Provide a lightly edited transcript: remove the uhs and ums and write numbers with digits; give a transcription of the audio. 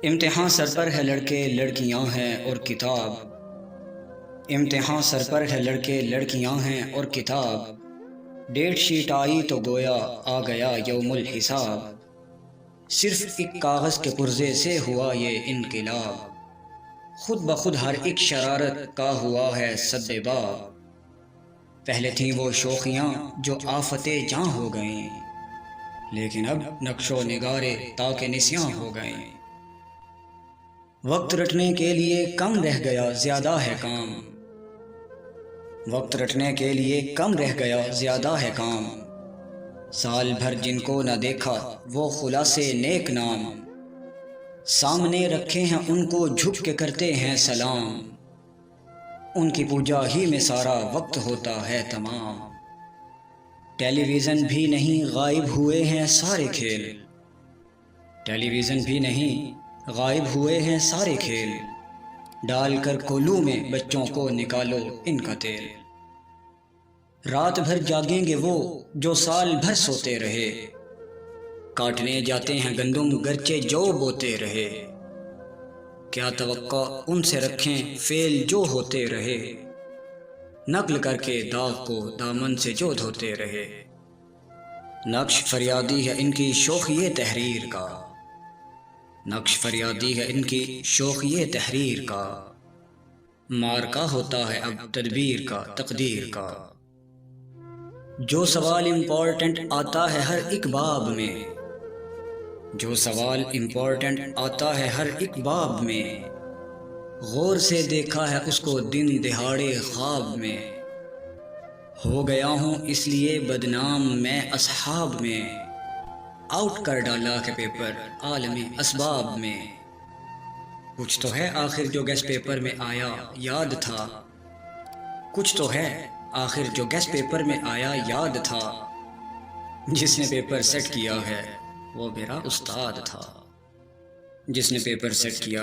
امتحان سر پر ہے لڑکے لڑکیاں ہیں اور کتاب، امتحان سر پر ہے لڑکے لڑکیاں ہیں اور کتاب، ڈیٹ شیٹ آئی تو گویا آ گیا یوم الحساب، صرف ایک کاغذ کے پرزے سے ہوا یہ انقلاب، خود بخود ہر ایک شرارت کا ہوا ہے سد باب، پہلے تھیں وہ شوخیاں جو آفت جاں ہو گئیں، لیکن اب نقش و نگارے تاکہ نسیاں ہو گئیں، وقت رٹنے کے لیے کم رہ گیا زیادہ ہے کام، وقت رٹنے کے لیے کم رہ گیا زیادہ ہے کام، سال بھر جن کو نہ دیکھا وہ خلاصے نیک نام، سامنے رکھے ہیں ان کو جھک کے کرتے ہیں سلام، ان کی پوجا ہی میں سارا وقت ہوتا ہے تمام، ٹیلی ویژن بھی نہیں غائب ہوئے ہیں سارے کھیل، ٹیلی ویژن بھی نہیں غائب ہوئے ہیں سارے کھیل، ڈال کر کولو میں بچوں کو نکالو ان کا تیل، رات بھر جاگیں گے وہ جو سال بھر سوتے رہے، کاٹنے جاتے ہیں گندم گرچہ جو بوتے رہے، کیا توقع ان سے رکھیں فیل جو ہوتے رہے، نقل کر کے داغ کو دامن سے جو دھوتے رہے، نقش فریادی ہے ان کی شوخی تحریر کا، نقش فریادی ہے ان کی شوخی تحریر کا، مارکا ہوتا ہے اب تدبیر کا تقدیر کا، جو سوال امپورٹنٹ آتا ہے ہر ایک باب میں، جو سوال امپورٹنٹ آتا ہے ہر ایک باب میں، غور سے دیکھا ہے اس کو دن دہاڑے خواب میں، ہو گیا ہوں اس لیے بدنام میں اصحاب میں، آؤٹ کر ڈالا ہے پیپر عالم اسباب میں، کچھ تو ہے آخر جو گیس پیپر میں آیا یاد تھا، کچھ تو ہے آخر جو گیس پیپر میں آیا یاد تھا، جس نے پیپر سیٹ کیا ہے وہ میرا استاد تھا، جس نے پیپر سیٹ کیا